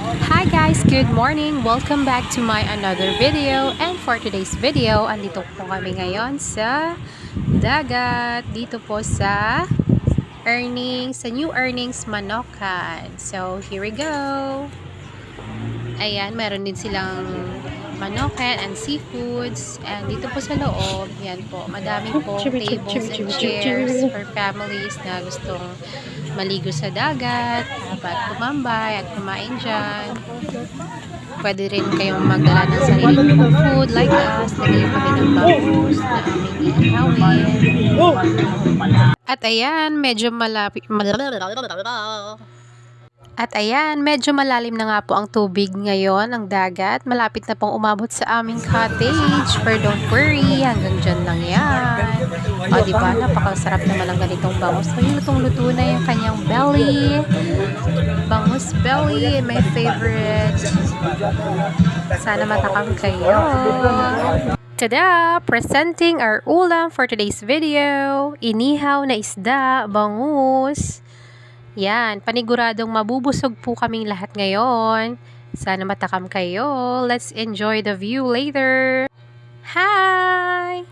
Hi guys, good morning. Welcome back to my another video. And for today's video, andito po kami ngayon sa dagat. Dito po sa New Earnings Manokan. So, here we go. Ayan, meron din silang manokan and seafoods. And dito po sa loob, yan po, madami po tables and chairs for families na gustong maligo sa dagat, dapat tumambay at kumain dyan. Pwede rin kayong magdala ng sarili ng food like us. Nagay kami ng bangus na aming iihawin. At ayan, medyo malalim na nga po ang tubig ngayon, ang dagat. Malapit na pong umabot sa aming cottage. But don't worry, hanggang dyan lang yan. O, diba? Napakasarap naman ang ganitong bangus. So, lutong-luto na yung kanyang belly. Bangus belly, my favorite. Sana matakam kayo. Tada! Presenting our ulam for today's video. Inihaw na isda, bangus. Yan, paniguradong mabubusog po kaming lahat ngayon. Sana matakam kayo. Let's enjoy the view later. Hi!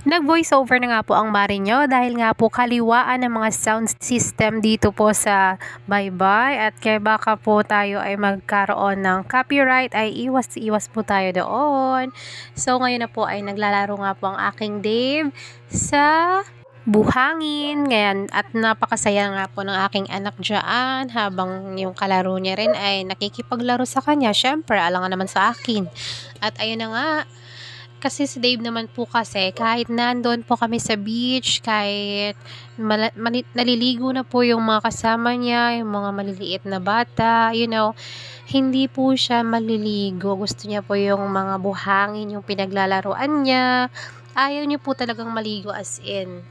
Nag-voice over na nga po ang mari nyo dahil nga po kaliwaan ng mga sound system dito po sa Baybay at kaya baka po tayo ay magkaroon ng copyright ay iwas po tayo doon. So ngayon na po ay naglalaro nga po ang aking Dave sa buhangin. Ngayon, at napakasaya nga po ng aking anak dyan habang yung kalaro niya rin ay nakikipaglaro sa kanya. Syempre, alangan naman sa akin. At ayun na nga, kasi si Dave naman po kasi kahit nandoon po kami sa beach, kahit naliligo na po yung mga kasama niya, yung mga maliliit na bata, hindi po siya maliligo. Gusto niya po yung mga buhangin, yung pinaglalaruan niya. Ayaw niya po talagang maligo as in.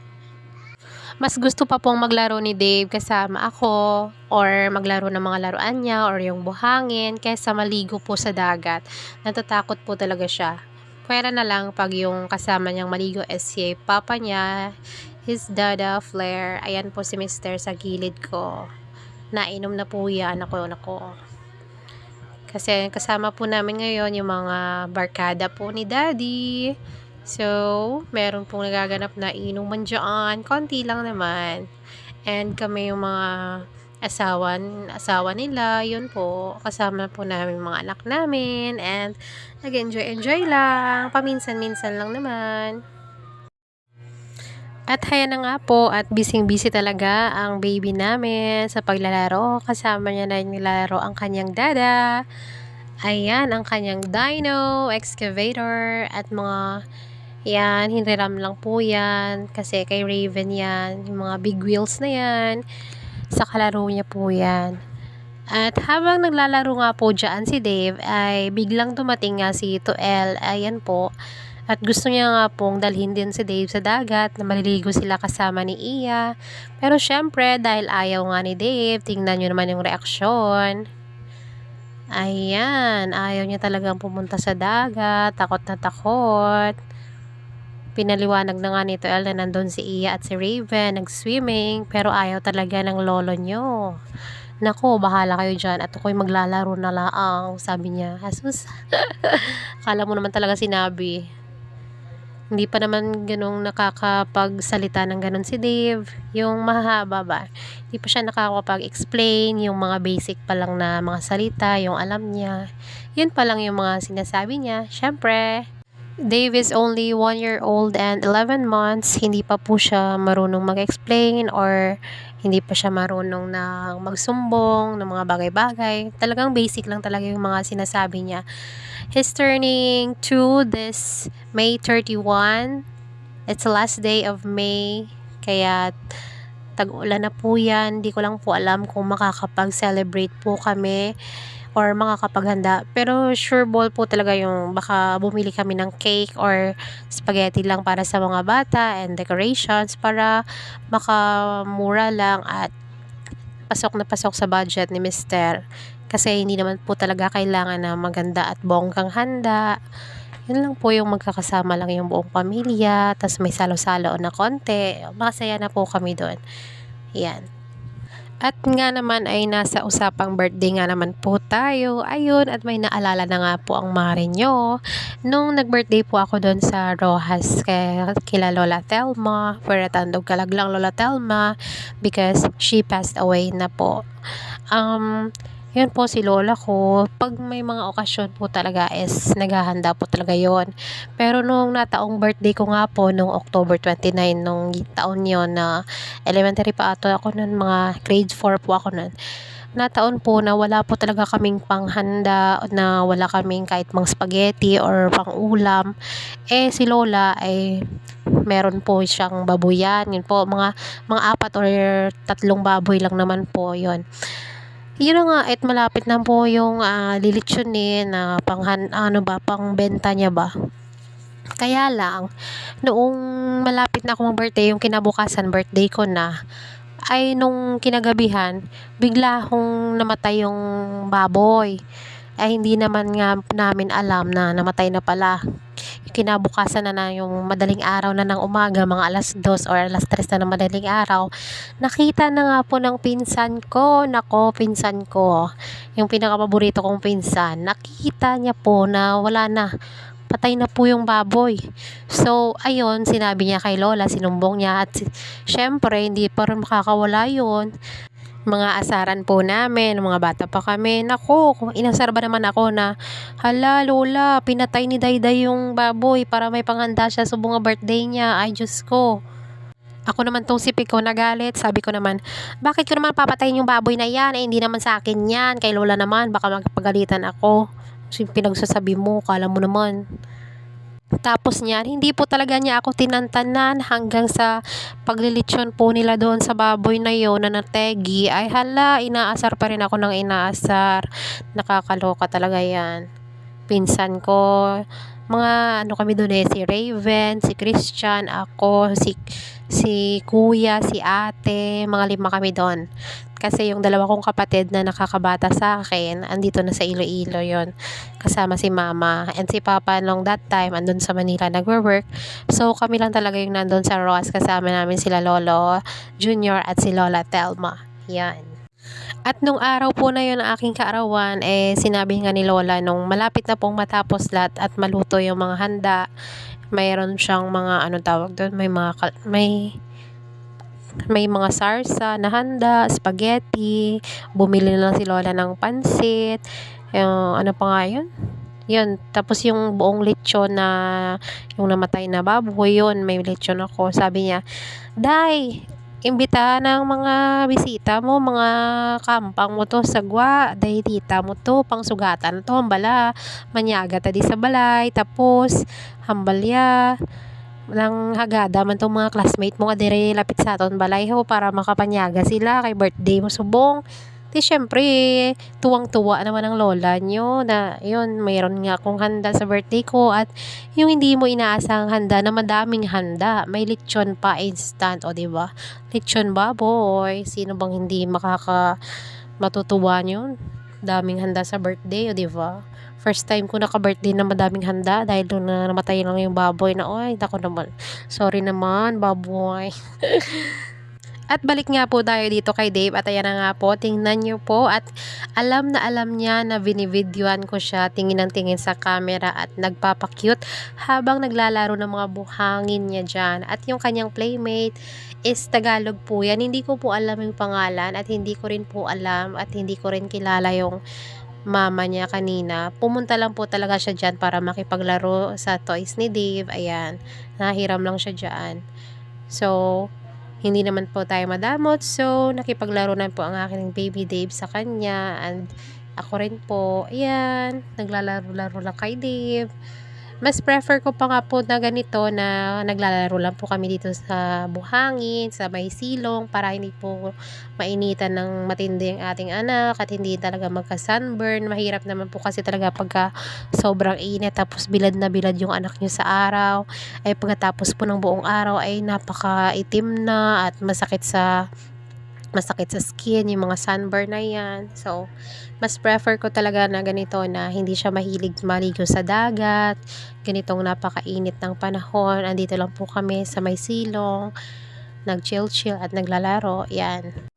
Mas gusto pa pong maglaro ni Dave kasama ako or maglaro ng mga laruan niya or yung buhangin kaysa maligo po sa dagat. Natatakot po talaga siya. Pwera na lang pag yung kasama niyang maligo is si papa niya, his dada, Flair. Ayan po si Mr. sa gilid ko. Nainom na po yan ako. Kasi kasama po namin ngayon yung mga barkada po ni Daddy. So, meron pong nagaganap na inuman dyan. Konti lang naman. And kami yung mga asawa nila, yun po. Kasama po namin mga anak namin. And nag-enjoy lang. Paminsan-minsan lang naman. At haya na nga po at busy talaga ang baby namin sa paglalaro. Kasama niya na nilalaro ang kanyang dada. Ayan, ang kanyang dino, excavator, at mga yan, hinriram lang po yan. Kasi kay Raven yan. Yung mga big wheels na yan. Sa kalaro niya po yan. At habang naglalaro nga po dyan si Dave, ay biglang dumating nga si Tuel. Ayan po. At gusto niya nga pong dalhin din si Dave sa dagat na maliligo sila kasama ni Iya. Pero syempre, dahil ayaw nga ni Dave, tingnan nyo naman yung reaksyon. Ayan, ayaw niya talagang pumunta sa dagat. Takot na takot. Pinaliwanag na nga nito na nandun si Iya at si Raven nag-swimming pero ayaw talaga ng lolo nyo. Nako, bahala kayo dyan at ako'y maglalaro na laang, sabi niya. Asus, kala mo naman talaga sinabi. Hindi pa naman ganong nakakapagsalita ng ganon si Dave. Yung mahaba ba? Hindi pa siya nakakapag-explain. Yung mga basic pa lang na mga salita, yung alam niya. Yun pa lang yung mga sinasabi niya. Syempre, Dave is only 1 year old and 11 months. Hindi pa po siya marunong mag-explain or hindi pa siya marunong na magsumbong ng mga bagay-bagay. Talagang basic lang talaga yung mga sinasabi niya. He's turning 2 this May 31. It's the last day of May. Kaya tag-ulan na po yan. Hindi ko lang po alam kung makakapag-celebrate po kami or makakapaghanda. Pero sure ball po talaga yung baka bumili kami ng cake or spaghetti lang para sa mga bata and decorations para makamura lang at pasok na pasok sa budget ni Mr. Kasi hindi naman po talaga kailangan na maganda at bonggang handa. Yun lang po yung magkakasama lang yung buong pamilya. Tas may salo-salo na konti. Masaya na po kami doon. Yan. At nga naman ay nasa usapang birthday nga naman po tayo. Ayun, at may naalala na nga po ang mare nyo. Nung nag-birthday po ako doon sa Rojas kila Lola Telma. Peratandog kalaglang Lola Telma because she passed away na po. Yun po si lola ko, pag may mga okasyon po talaga is naghahanda po talaga yon. Pero nung nataong birthday ko nga po, nung October 29, nung taon yon na elementary pa ato ako nun, mga grade 4 po ako nun. Nataon po na wala po talaga kaming panghanda, na wala kaming kahit mang spaghetti or pang ulam. Eh si lola ay meron po siyang babuyan. Yun po, mga 4 or 3 baboy lang naman po yon. Yun na nga, at malapit na po yung lilitsunin na pangbenta niya ba. Kaya lang, noong malapit na akong birthday, yung kinabukasan birthday ko na, ay nung kinagabihan, bigla akong namatay yung baboy. Ay hindi naman nga namin alam na namatay na pala. Kinabukasan na yung madaling araw na ng umaga, mga alas 2 or alas 3 na ng madaling araw, nakita na nga po ng pinsan ko, pinsan ko, yung pinakapaborito kong pinsan, nakita niya po na wala na, patay na po yung baboy. So, ayun, sinabi niya kay lola, sinumbong niya, at syempre, hindi pa rin makakawala yun. Mga asaran po namin, mga bata pa kami. Nako, inasar ba naman ako na, hala lola, pinatay ni Dayday yung baboy para may panghanda siya sa bunga birthday niya. Ay Diyos ko. Ako naman tong sipik ko nagalit. Sabi ko naman, bakit ko naman papatayin yung baboy na yan? Eh, hindi naman sa akin yan. Kay lola naman, baka magpagalitan ako. Pinagsasabi mo, kala mo naman. Tapos niyan, hindi po talaga niya ako tinantanan hanggang sa paglilitsyon po nila doon sa baboy na yon na nategi. Ay hala, inaasar pa rin ako ng inaasar. Nakakaloka talaga yan. Pinsan ko, mga kami doon si Raven, si Christian, ako, si kuya, si ate, mga 5 kami doon. Kasi yung 2 kong kapatid na nakakabata sa akin, andito na sa Iloilo yon, kasama si mama. And si papa nung that time, andun sa Manila nagwo-work. So kami lang talaga yung nandun sa Roas, kasama namin sila Lolo Junior at si Lola Telma. Yan. At nung araw po na yun, ang aking kaarawan, sinabi nga ni Lola nung malapit na pong matapos lahat at maluto yung mga handa, mayroon siyang mga tawag doon, may mga sarsa na handa, spaghetti, bumili na lang si Lola ng pansit, ano pa nga yun? Yun, tapos yung buong lechon na, yung namatay na baboy, yun, may lechon ako. Sabi niya, Day, imbita ng mga bisita mo, mga kampang mo to, sagwa, day tita mo to, pang sugatan to, hambala, manyaga tadi sa balay, tapos, hambalya, lang hagada man tong mga classmate mo nga dire lapit sa aton balay ho para makapanyaga sila kay birthday mo subong. Di syempre, tuwang-tuwa naman ang lola nyo na yun, mayroon nga akong handa sa birthday ko at yung hindi mo inaasang handa na madaming handa. May lechon pa instant, o diba? Lechon baboy, sino bang hindi matutuwa yun? Daming handa sa birthday, o diba? First time ko naka-birthday na madaming handa dahil doon na namatay lang yung baboy na, oy, dako naman. Sorry naman, baboy. At balik nga po tayo dito kay Dave at ayan na nga po, tingnan nyo po at alam na alam niya na binivideoan ko siya tingin ng tingin sa camera at nagpapakyut habang naglalaro ng mga buhangin niya dyan. At yung kanyang playmate is Tagalog po yan. Hindi ko po alam yung pangalan at hindi ko rin po alam at hindi ko rin kilala yung mama niya kanina. Pumunta lang po talaga siya dyan para makipaglaro sa toys ni Dave. Ayan, nahiram lang siya dyan. So, hindi naman po tayo madamot. So, nakipaglaro na po ang aking baby Dave sa kanya. And ako rin po, ayan, naglalaro-laro lang kay Dave. Mas prefer ko pa nga po na ganito na naglalaro lang po kami dito sa buhangin, sa may silong para hindi po mainitan ng matindi ang ating anak at hindi talaga magka-sunburn. Mahirap naman po kasi talaga pagka sobrang init tapos bilad na bilad yung anak nyo sa araw. Ay pagkatapos po ng buong araw ay napaka-itim na at masakit sa skin, yung mga sunburn na yan. So, mas prefer ko talaga na ganito na hindi siya mahilig maligo sa dagat. Ganitong napakainit ng panahon. Andito lang po kami sa may silong. Nag-chill-chill at naglalaro. Yan.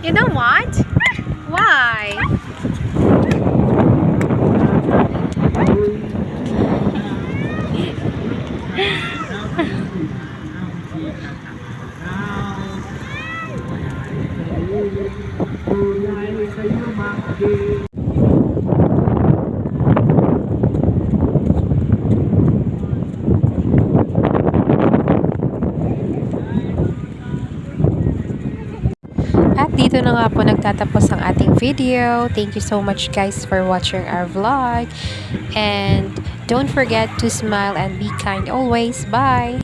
You don't want? Why? At dito na nga po nagtatapos ang ating video. Thank you so much guys for watching our vlog. And don't forget to smile and be kind always. Bye!